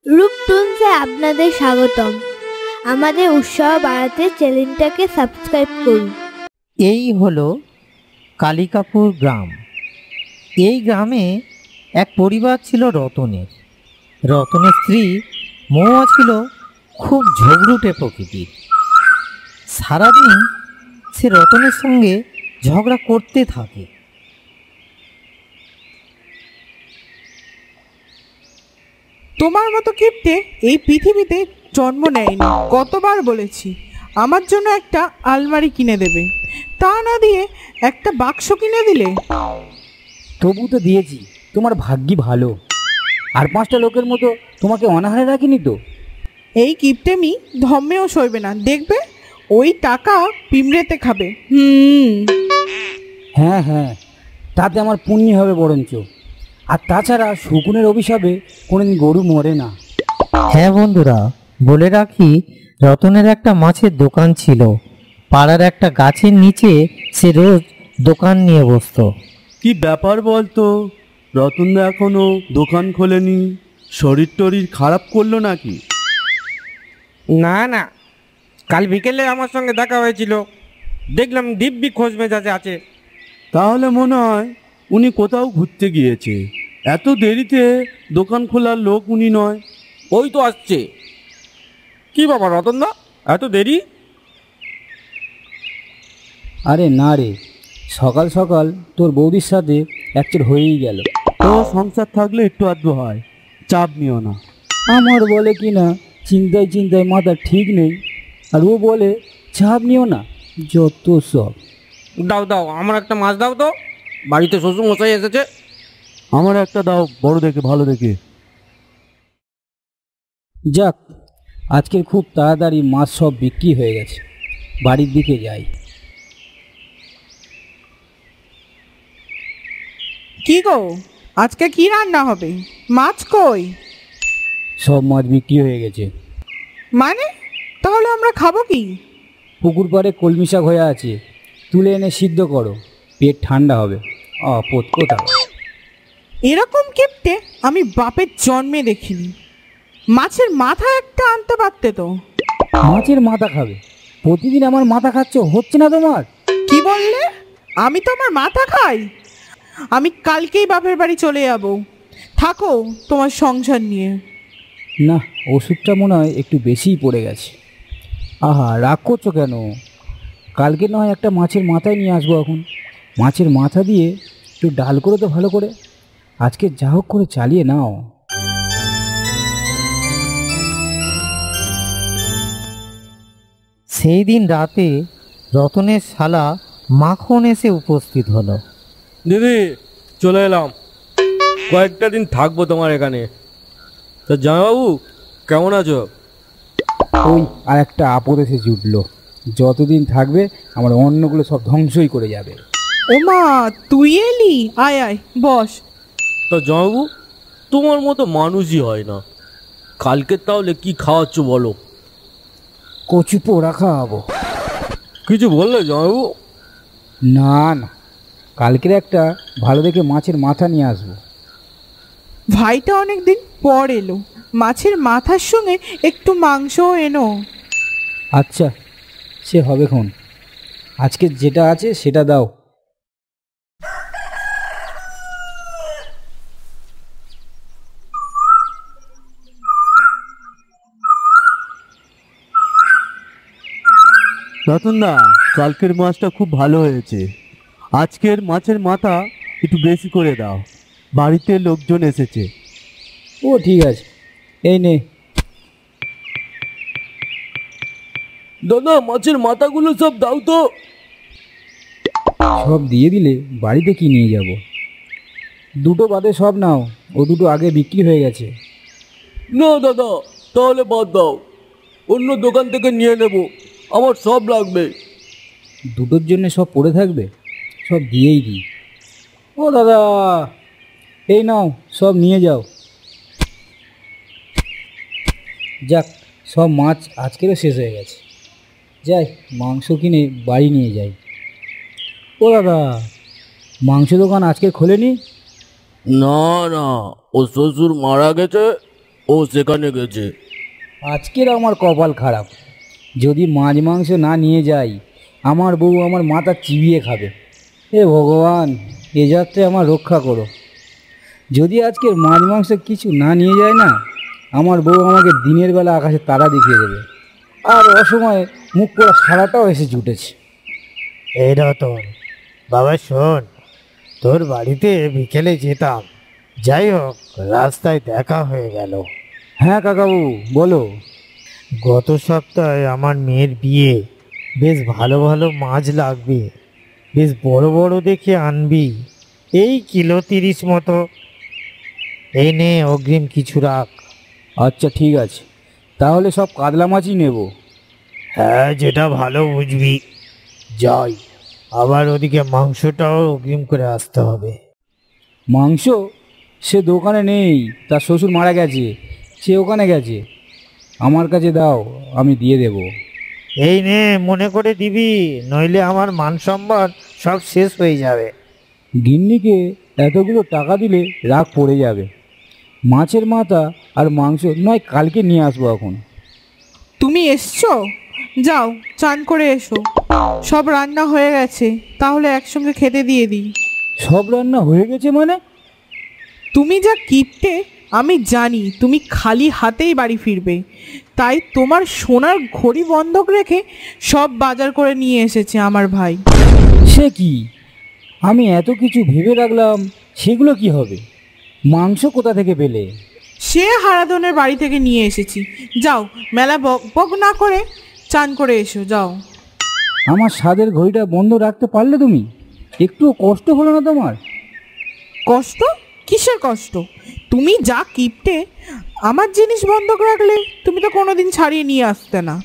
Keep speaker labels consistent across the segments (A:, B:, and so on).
A: রূপটুনসে আপনাদের স্বাগতম। আমাদের উৎসাহ বাড়াতে চ্যানেলটাকে সাবস্ক্রাইব করুন।
B: এই হলো কালিকাপুর গ্রাম। এই গ্রামে এক পরিবার ছিল রতনের। রতনের স্ত্রী মৌয়া ছিল খুব ঝগড়ুটে প্রকৃতির। সারাদিন সে রতনের সঙ্গে ঝগড়া করতে থাকে।
C: তোমার মতো কিপ্টে এই পৃথিবীতে জন্ম নেয়নি। কতবার বলেছি আমার জন্য একটা আলমারি কিনে দেবে, তা না দিয়ে একটা বাক্স কিনে দিলে।
D: তবু তো দিয়েছি, তোমার ভাগ্যি ভালো। আর 5টা লোকের মতো তোমাকে অনাহারে রাখিনি তো।
C: এই কিপ্টেমি ধম্মেও সইবে না, দেখবে ওই টাকা পিমড়েতে খাবে।
D: হ্যাঁ হ্যাঁ, তাতে আমার পুণ্য হবে বরঞ্চ। আর তাছাড়া শকুনের অভিশাপে কোনোদিন গরু মরে না।
B: হ্যাঁ বন্ধুরা, বলে রাখি, রতনের একটা মাছের দোকান ছিল। পাড়ার একটা গাছের নিচে সে রোজ দোকান নিয়ে বসতো।
E: কি ব্যাপার বলতো, রতনদা এখনো দোকান খোলেনি? শরীর টরীর খারাপ করলো নাকি?
F: না না, কাল বিকেলে আমার সঙ্গে দেখা হয়েছিল, দেখলাম দিব্যি খোঁজ মেজাজে আছে।
E: তাহলে মনে হয় উনি কোথাও ঘুরতে গিয়েছে। এত দেরিতে দোকান খোলার লোক উনি নয়।
F: ওই তো আসছে। কি বাবা রতনদা, এত দেরি?
D: আরে না রে, সকাল সকাল তোর বৌদির সাথে একচের হয়েই গেল।
E: তো সংসার থাকলে একটু আধটু হয়, চাপ নিও না।
D: আমার বলে কি না চিন্তায় চিন্তায় মাথা ঠিক নেই, আর ও বলে চাপ নিও না। যত সব।
F: দাও দাও, আমার একটা মাছ দাও তো, বাড়িতে শ্বশুর মশাই এসেছে।
E: আমার একটা দাও, বড় দেখে, ভালো দেখে।
D: যাক, আজকের খুব তাড়াতাড়ি মাছ সব বিক্রি হয়ে গেছে। বাড়ির দিকে যাই।
C: কি গো, আজকে কি রান্না হবে? মাছ কই?
D: সব মাছ বিক্রি হয়ে গেছে।
C: মানে তাহলে আমরা খাবো কি?
D: পুকুর পাড়ে কলমি শাক হয়ে আছে, তুলে এনে সিদ্ধ করো, পেট ঠান্ডা হবে। অপত কোথাও।
C: এরকম কিপ্টে আমি বাপের জন্মে দেখিনি। মাছের মাথা একটা আনতে পারতে তো।
D: মাছের মাথা খাবে? প্রতিদিন আমার মাথা খাচ্ছ, হচ্ছে না তোমার?
C: কি বললে? আমি তো আমার মাথা খাই? আমি কালকেই বাপের বাড়ি চলে যাব। থাকো তোমার সংসার নিয়ে।
D: না, ওষুধটা মনে হয় একটু বেশিই পড়ে গেছে। আহা, রাগ করছো কেন? কালকে নয় একটা মাছের মাথায় নিয়ে আসবো। এখন মাছের মাথা দিয়ে একটু ডাল করে তো ভালো করে। আজকে যা হোক করে চালিয়ে নাও।
B: সেই দিন রাতে রতনের শালা মাখন এসে উপস্থিত হলো।
F: দিদি, চলে এলাম, কয়েকটা দিন থাকবো তোমার এখানে। তা জামাইবাবু কেমন আছো?
D: ওই আর একটা আপদ এসে জুটলো। যতদিন থাকবে আমার অন্নগুলো সব ধ্বংসই করে যাবে।
C: ওমা, তুই এলি? আয় আয়, বস।
F: তা জামাইবাবু, তোমার মতো মানুষই হয় না। কালকে তাহলে কি খাওয়াচ্ছ বলো?
D: কচু পোড়া খাওয়াবো।
F: কিছু বললে জামাইবাবু?
D: না না, কালকের একটা ভালো দেখে মাছের মাথা নিয়ে আসবো।
C: ভাইটা অনেক দিন পর এলো, মাছের মাথার সঙ্গে একটু মাংসও এনো।
D: আচ্ছা, সে হবে খন। আজকে যেটা আছে সেটা দাও।
E: রতনদা, কালকের মাছটা খুব ভালো হয়েছে। আজকের মাছের মাথা একটু বেশি করে দাও, বাড়িতে লোকজন এসেছে।
D: ও ঠিক আছে, এই নে।
F: দাদা, মাছের মাথাগুলো সব দাও তো।
D: সব দিয়ে দিলে বাড়িতে কি নিয়ে যাব? দুটো বাদে সব নাও, ও দুটো আগে বিক্রি হয়ে গেছে।
F: না দাদা, তাহলে বাদ দাও, অন্য দোকান থেকে নিয়ে নেব, আমার সব লাগবে।
D: দুটোর জন্য সব পড়ে থাকবে? সব দিয়েই দিই। ও দাদা, এই নাও, সব নিয়ে যাও। যাক, সব মাছ আজকেরও শেষ হয়ে গেছে। যাই, মাংস কিনে বাড়ি নিয়ে যাই। ও দাদা, মাংস দোকান আজকে খোলেনি?
F: না না, ও শ্বশুর মারা গেছে, ও সেখানে গেছে।
D: আজকের আমার কপাল খারাপ, যদি মাছ মাংস না নিয়ে যাই আমার বউ আমার মাথা চিবিয়ে খাবে। এ ভগবান, এ যাত্রায় আমার রক্ষা করো। যদি আজকের মাছ মাংস কিছু না নিয়ে যায় না, আমার বউ আমাকে দিনের বেলা আকাশে তারা দেখিয়ে দেবে, আর অসময়ে মুখ পোড়া সারাটাও এসে জুটেছে।
B: এই রতন, বাবা শোন, তোর বাড়িতে বিকেলে যেতাম, যাই হোক রাস্তায় দেখা হয়ে গেল।
D: হ্যাঁ কাকাবাবু বলো।
B: গত সপ্তাহে আমার মেয়ের বিয়ে, বেশ ভালো ভালো মাছ লাগবে, বেশ বড় বড় দেখে আনবি, এই কিলো 30 মতো। এই নে অগ্রিম কিছু রাখ।
D: আচ্ছা ঠিক আছে, তাহলে সব কাতলা মাছই নেব।
B: হ্যাঁ, যেটা ভালো বুঝবি। যাই, আবার ওদিকে মাংসটাও অগ্রিম করে আসতে হবে।
D: মাংস সে দোকানে নেই, তার শ্বশুর মারা গেছে, সে ওখানে গেছে। আমার কাছে দাও, আমি দিয়ে দেব।
B: এই নে, মনে করে দিবি, নইলে আমার মান সম্মান সব শেষ হয়ে যাবে।
D: গিন্নিকে এতগুলো টাকা দিলে রাগ পড়ে যাবে। মাছের মাথা আর মাংস নয় কালকে নিয়ে আসবো। এখন
C: তুমি এসছো? যাও চান করে এসো, সব রান্না হয়ে গেছে, তাহলে একসঙ্গে খেতে দিয়ে দিই।
D: সব রান্না হয়ে গেছে মানে?
C: তুমি যা কিপটে আমি জানি, তুমি খালি হাতেই বাড়ি ফিরবে, তাই তোমার সোনার ঘড়ি বন্ধক রেখে সব বাজার করে নিয়ে এসেছে আমার ভাই।
D: সে কি, আমি এত কিছু ভেবে রাখলাম, সেগুলো কি হবে? মাংস কোথা থেকে পেলে?
C: সে হারাধনের বাড়ি থেকে নিয়ে এসেছি। যাও, মেলা বক বক না করে চান করে এসো, যাও।
D: আমার স্বাদের ঘড়িটা বন্ধ রাখতে পারলে তুমি? একটুও কষ্ট হলো না তোমার?
C: কষ্ট? কিসের কষ্ট? তুমি যা কিপটে, আমার জিনিস বন্ধক রাখলে তুমি তো কোনোদিন ছাড়িয়ে নিয়ে আসতে না।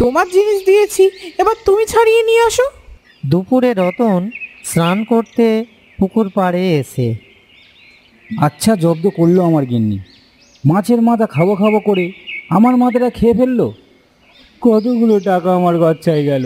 C: তোমার জিনিস দিয়েছি, এবার তুমি ছাড়িয়ে নিয়ে আসো।
B: দুপুরে রতন স্নান করতে পুকুর পাড়ে এসে
D: আচ্ছা জব্দ করলো আমার গিন্নি। মাছের মাথা খাবো খাবো করে আমার মাথাটা খেয়ে ফেললো। কতগুলো টাকা আমার গচ্ছায় গেল।